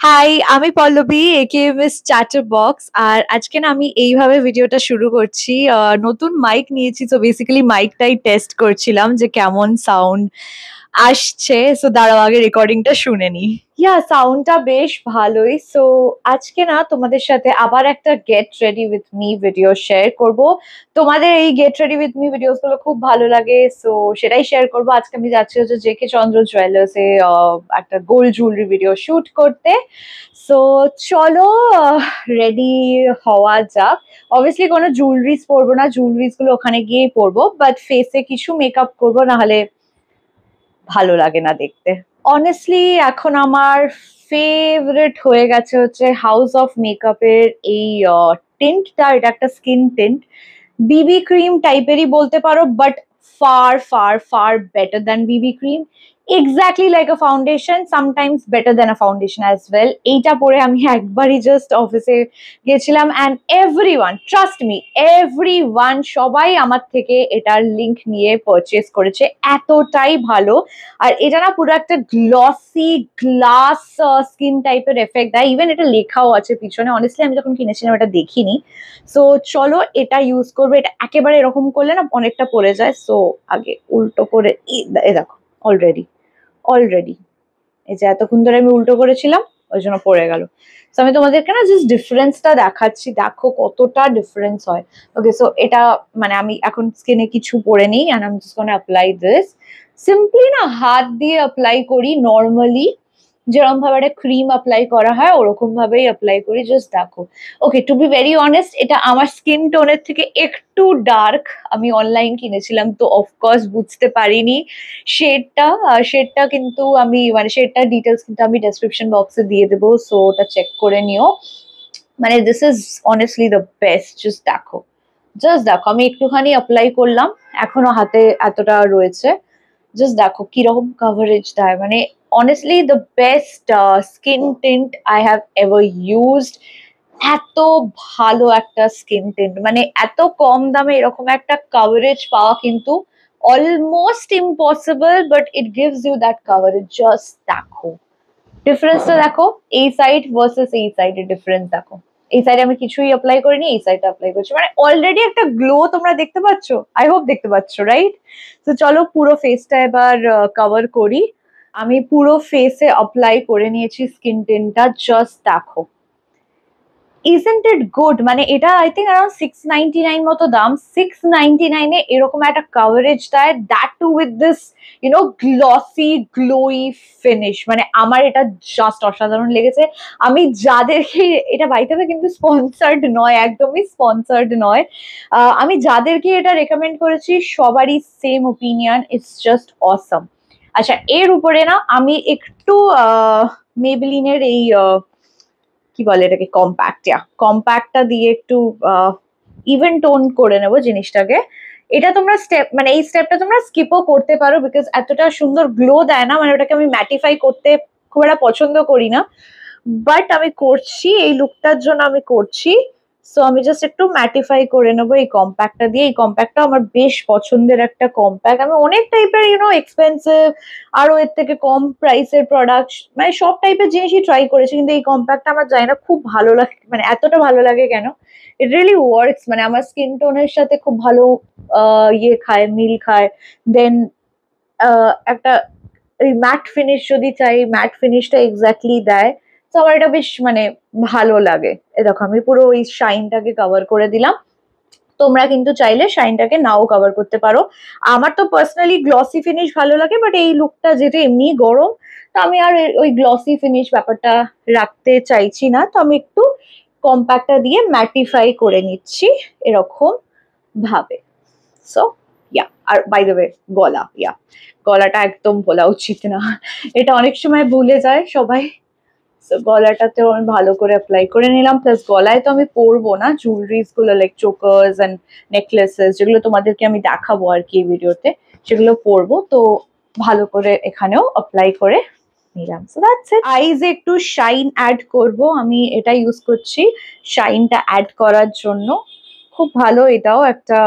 High, আমি পল্লবী একে miss চ্যাটারবক্স। আর আজকে না আমি এইভাবে ভিডিওটা শুরু করছি। নতুন মাইক নিয়েছি, তো বেসিক্যালি মাইকটাই টেস্ট করছিলাম যে কেমন সাউন্ড আসছে। সো দাঁড়াও আগে রেকর্ডিংটা শুনে নি। সাউন্ডটা বেশ ভালোই। সো আজকে না তোমাদের সাথে আবার একটা get ready with me video share করব। তোমাদের এই get ready with me videos গুলো খুব ভালো লাগে, সো সেটাই শেয়ার করব। আজকে আমি যাচ্ছি হচ্ছে জে কে চন্দ্র জুয়েলার্সে একটা গোল্ড জুয়েলারি ভিডিও শুট করতে। সো চলো রেডি হওয়া যাক। অবভিয়াসলি কোনো জুয়েলারিজ পরবো না, জুয়েলারিজ গুলো ওখানে গিয়েই পরবো, বাট ফেসে কিছু মেকআপ করবো, না হলে ভালো লাগে না দেখতে। অনেস্টলি এখন আমার ফেভারিট হয়ে গেছে হচ্ছে হাউস অফ মেকআপের এই টিন্টটা। এটা একটা স্কিন টিন্ট, বিবি ক্রিম টাইপেরই বলতে পারো, but far far far better than Bibi cream. Exactly like a foundation, sometimes better than a foundation as well. এইটা পরে আমি একবারই জাস্ট অফিসে গেছিলাম, and everyone, trust me, everyone, সবাই আমার থেকে এটার লিঙ্ক নিয়ে পারচেস করেছে। এতটাই ভালো। আর এটা না পুরো একটা গ্লসি গ্লাস স্কিন টাইপের এফেক্ট দেয়। ইভেন এটা লেখাও আছে পিছনে। অনেস্টলি আমি যখন কিনেছিলাম এটা দেখিনি। সো চলো এটা ইউজ করবো। এটা একেবারে এরকম করলে না অনেকটা পড়ে যায়। সো আগে উল্টো করে এ দেখো, অলরেডি অলরেডি এই যে এতক্ষণ ধরে আমি উল্টো করেছিলাম, ওই জন্য পড়ে গেল। তো আমি তোমাদেরকে না জাস্ট ডিফারেন্সটা দেখাচ্ছি, দেখো কতটা ডিফারেন্স হয়। ওকে, সো এটা মানে আমি এখন স্কিনে কিছু পরে নিই, and I am just gonna apply this. Simply না হাত দিয়ে অ্যাপ্লাই করি নর্মালি, যেরকম ভাবে একটা ক্রিম অ্যাপ্লাই করা হয় ওরকম ভাবেই অ্যাপ্লাই করি। জাস্ট দেখো। ওকে, টু বি ভেরি অনেস্ট, এটা আমার স্কিন টোনের থেকে একটু ডার্ক। আমি অনলাইন কিনেছিলাম, তো অফকোর্স বুঝতে পারিনি শেডটা। শেডটা কিন্তু আমি মানে শেডটার ডিটেলস কিন্তু আমি ডেসক্রিপশন বক্সে দিয়ে দেবো, সো ওটা চেক করে নিও। মানে this is honestly the best. Just দেখো, জাস্ট দেখো, আমি একটুখানি অ্যাপ্লাই করলাম, এখনো হাতে এতটা রয়েছে। জাস্ট দেখো কিরকম কভারেজ দেয়। মানে honestly the best skin tint I have ever used. এত ভালো একটা স্কিন টিন্ট, মানে এত কম দামে এরকম একটা কভারেজ পাওয়া কিন্তু almost impossible, but it gives you that coverage. Just দেখো ডিফারেন্সটা, দেখো এই সাইড ভার্সেস এই সাইডের ডিফারেন্স দেখো। এই সাইডে আমি কিছুই অ্যাপ্লাই করিনি, এই সাইডে অ্যাপ্লাই করছি, মানে অলরেডি একটা গ্লো তোমরা দেখতে পাচ্ছ। আই হোপ দেখতে পাচ্ছ, রাইট? তো চলো পুরো ফেসটা এবার কভার করি। আমি পুরো ফেসে অ্যাপ্লাই করে নিয়েছি স্কিন টিনটা। জাস্ট দেখো, ইজন্ট ইট গুড? মানে এটা আই থিঙ্ক অ্যারাউন্ড 699 মতো দাম। 699 এরকম একটা কভারেজ দেয়, that too with this glossy glowy finish. মানে আমার এটা জাস্ট অসাধারণ লেগেছে। আমি যাদেরকে এটা বাইতে হবে, কিন্তু স্পন্সার্ড নয়, একদমই স্পন্সার্ড নয়। আমি যাদেরকে এটা রেকমেন্ড করেছি সবারই সেম ওপিনিয়ন, ইটস জাস্ট অসম। আচ্ছা, এর উপরে না আমি একটু মেবলিনের এই কি বলে এটাকে, কম্প্যাক্টটা দিয়ে একটু ইভেন টোন করে নেবো জিনিসটাকে। এটা তোমরা স্টেপ, মানে এই স্টেপটা তোমরা স্কিপও করতে পারো, বিকজ এতটা সুন্দর গ্লো দেয় না। মানে ওটাকে আমি ম্যাটিফাই করতে খুব একটা পছন্দ করি না, বাট আমি করছি, এই লুকটার জন্য আমি করছি। সো আমি জাস্ট একটু ম্যাটিফাই করে নেবো এই কম্প্যাক্টটা দিয়ে। এই কম্প্যাক্টটা আমার বেশ পছন্দের একটা কম্প্যাক্ট। আমি অনেক টাইপের এক্সপেন্সিভ, আরো এর থেকে কম প্রাইসের প্রোডাক্ট, মানে সব টাইপের জিনিসই ট্রাই করেছি, কিন্তু এই কম্প্যাক্টটা আমার জানি না খুব ভালো লাগে, মানে এতটা ভালো লাগে কেন। ইট রিয়েলি ওয়ার্কস, মানে আমার স্কিন টোনের সাথে খুব ভালো মিল খায়। দেন একটা ম্যাট ফিনিশ যদি চাই, ম্যাট ফিনিশটা এক্স্যাক্টলি দেয়। তো আমার এটা বেশ মানে ভালো লাগে। এ দেখো আমি পুরো ওই শাইনটাকে কভার করে দিলাম। তোমরা কিন্তু চাইলে শাইনটাকে নাও কভার করতে পারো। আমার তো পার্সোনালি গ্লসি ফিনিশ ভালো লাগে, বাট এই লুকটা যেটা এমনি গরম, তো আমি আর ওই গ্লসি ফিনিশ ব্যাপারটা রাখতে চাইছি না। তো আমি একটু কম্প্যাক্টটা দিয়ে ম্যাটিফাই করে নিচ্ছি এরকম ভাবে। সো আর বাই দ্য ওয়ে, গলাটা একদম বলা উচিত না, এটা অনেক সময় ভুলে যায় সবাই। গলাটাতেও আমি ভালো করে অ্যাপ্লাই করে নিলাম। প্লাস গলায় তো আমি পরবো না জুয়েলারিজ গুলো, লাইক চোকার্স এন্ড নেকলেসেস, যেগুলো তোমাদেরকে আমি দেখাবো আর কি ভিডিওতে, সেগুলো পরবো। তো ভালো করে এখানেও অ্যাপ্লাই করে নিলাম। So that's it. আইজে একটু শাইন অ্যাড করব, আমি এটা ইউজ করছি শাইনটা অ্যাড করার জন্য। খুব ভালো, এটাও একটা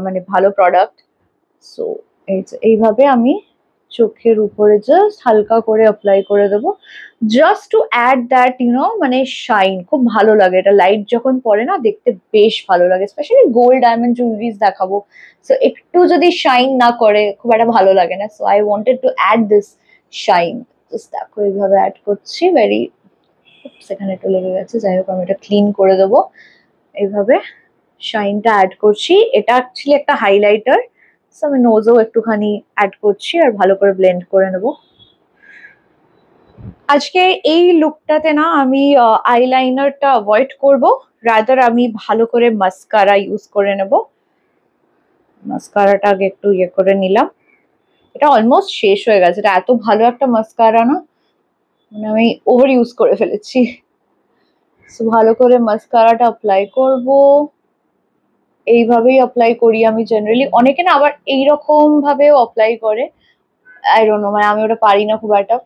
মানে ভালো প্রোডাক্ট। সো এইভাবে আমি চোখের উপরে জাস্ট হালকা করে অ্যাপ্লাই করে দেবো, জাস্ট টু অ্যাড দ্যাট মানে শাইন। খুব ভালো লাগে এটা, লাইট যখন পড়ে না দেখতে বেশ ভালো লাগে, স্পেশালি গোল্ড ডায়মন্ড জুয়েলারিজ দেখাবো, সো একটু যদি শাইন না করে খুব একটা ভালো লাগে না। So I wanted to add this shine. Just দেখো এইভাবে অ্যাড করছি, ভেরি, সেখানে একটু লেগে গেছে, যাই হোক আমি এটা ক্লিন করে দেবো। এইভাবে শাইনটা অ্যাড করছি, এটা অ্যাকচুয়ালি একটা হাইলাইটার, সো আমি নোজেও একটুখানি অ্যাড করছি আর ভালো করে ব্লেন্ড করে নেব। আজকে এই লুকটাতে না আমি আইলাইনারটা অ্যাভয়েড করব, রাদার আমি ভালো করে মাস্কারা ইউজ করে নেব। মাস্কারাটা আগে একটু ইয়ে করে নিলাম, এটা অলমোস্ট শেষ হয়ে গেছে, এটা এত ভালো একটা মাস্কারা না, মানে আমি ওভার ইউজ করে ফেলেছি। সো ভালো করে মাস্কারাটা অ্যাপ্লাই করব, এইভাবেই অ্যাপ্লাই করি আমি জেনারেলি। অনেকে না আবার এইরকম ভাবেও অ্যাপ্লাই করে, আই ডোন্ট নো, মানে আমি ওটা পারি না খুব একটা।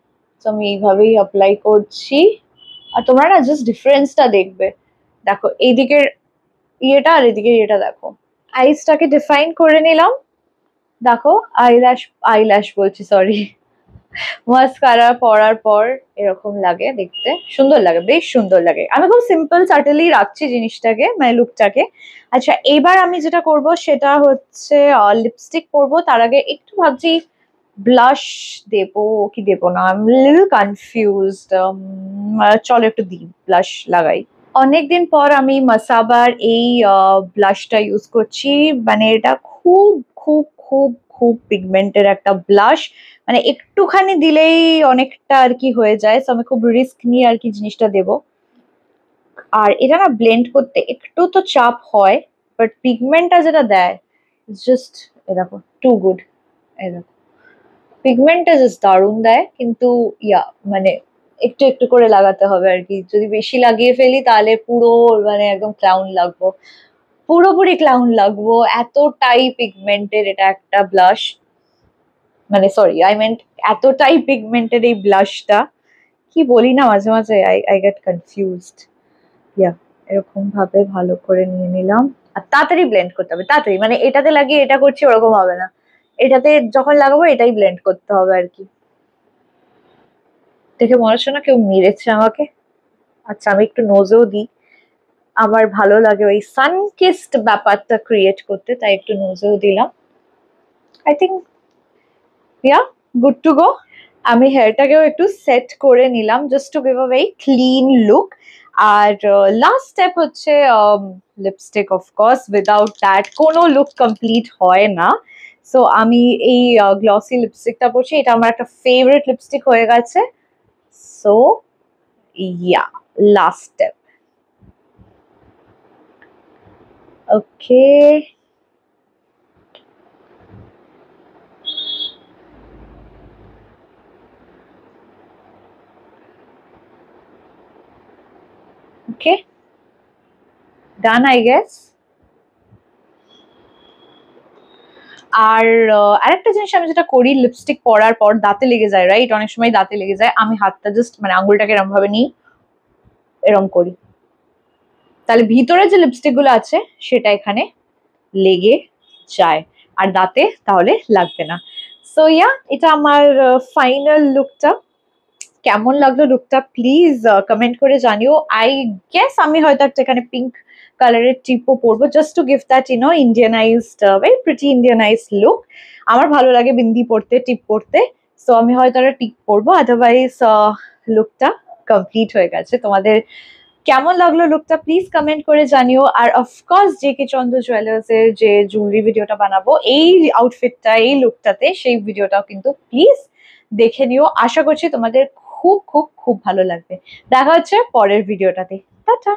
তো আমি এইভাবেই অ্যাপ্লাই করছি, আর তোমরা না জাস্ট ডিফারেন্সটা দেখবে। দেখো এইদিকের ইয়েটা আর এদিকের ইয়েটা দেখো। আইসটাকে ডিফাইন করে নিলাম, দেখো আইল্যাশ, আইল্যাশ বলছি সরি, মাস্কারা পরার পর এরকম লাগে দেখতে, সুন্দর লাগে, বেশ সুন্দর লাগে। আমি খুব সিম্পল সাটেলি রাখছি জিনিসটাকে, মানে লুকটাকে। আচ্ছা এবার আমি যেটা করব সেটা হচ্ছে লিপস্টিক পরবো, তার আগে একটু ভাবছি ব্লাশ দেবো কি দেবো না, আমি লিটল কনফিউজড। চলো একটু দিই, ব্লাশ লাগাই। অনেকদিন পর আমি মাসাবার এই ব্লাশটা ইউজ করছি, মানে এটা খুব খুব খুব খুব পিগমেন্টের একটা ব্লাশ, মানে একটুখানি দিলেই অনেকটা আর কি হয়ে যায়, তো আমি খুব রিস্ক নিয়ে আর কি জিনিসটা দেব। আর এটা না ব্লেন্ড করতে একটু তো চাপ হয়, বাট পিগমেন্টটা যেটা দেয় জাস্ট এরকম টু গুড। এরকম পিগমেন্টটা জাস্ট দারুণ দেয়, কিন্তু ইয়া মানে একটু একটু করে লাগাতে হবে আর কি, যদি বেশি লাগিয়ে ফেলি তাহলে পুরো মানে একদম ক্লাউন লাগবো, পুরোপুরি ক্লাউন লাগবো, এতটাই পিগমেন্টের এটা একটা ব্লাশ, মানে সরি আই মিন্ট এতটাই পিগমেন্টেড এই ব্লাশটা, কি বলি না মাঝে মাঝে আই গেট কনফিউজড। ইয়া এরকম ভাবে ভালো করে নিয়ে নিলাম, আর তাড়াতাড়ি ব্লেন্ড করতে হবে, তাড়াতাড়ি, মানে এটাতে লাগিয়ে এটা করছি ওরকম হবে না, এটাতে যখন লাগাবো এটাই ব্লেন্ড করতে হবে আর কি। দেখে মনে হচ্ছে না কেউ মেরেছে আমাকে। আচ্ছা আমি একটু নোজেও দিই, আমার ভালো লাগে ওই সানকিসড ব্যাপারটা ক্রিয়েট করতে, তাই একটু নোজেও দিলাম। I think yeah good to go. আমি হেয়ারটাকেও একটু সেট করে নিলাম, just to give a very clean look. আর লাস্ট স্টেপ হচ্ছে লিপস্টিক, অফকোর্স উইদাউট দ্যাট কোনো লুক কমপ্লিট হয় না। সো আমি এই গ্লসি লিপস্টিকটা পরছি, এটা আমার একটা ফেভারিট লিপস্টিক হয়ে গেছে। So yeah last step. Okay okay done I guess. আর আরেকটা জিনিস আমি যেটা করি, লিপস্টিক পরার পর দাঁতে লেগে যায়, রাইট, অনেক সময় দাঁতে লেগে যায়, আমি হাতটা জাস্ট মানে আঙুলটাকে এরম ভাবে নিই, এরম করি, তাহলে ভিতরে যে লিপস্টিক গুলো আছে সেটা এখানে লেগে যায়, আর দাঁতে তাহলে লাগবে না। সো ইয়া এটা আমার ফাইনাল লুকটা। কেমন লাগলো লুকটা প্লিজ কমেন্ট করে জানিও। আই গেস আমি হয়তো একটা এখানে পিঙ্ক কালারের টিপও পরবো, just to give that Indianised, very pretty Indianised look. আমার ভালো লাগে বিন্দি পরতে, টিপ পরতে, সো আমি হয়তো একটা টিপ পরবো, আদারওয়াইজ লুকটা কমপ্লিট হয়ে গেছে। তোমাদের কেমন লাগলো লুকটা প্লিজ কমেন্ট করে জানিও। আর অফকোর্স জেকে চন্দ্র জুয়েলার্স এর যে জুয়েলারি ভিডিওটা বানাবো এই আউটফিটটা এই লুকটাতে, সেই ভিডিওটাও কিন্তু প্লিজ দেখে নিও, আশা করছি তোমাদের খুব খুব খুব ভালো লাগবে। দেখা হচ্ছে পরের ভিডিওটাতে, টাটা।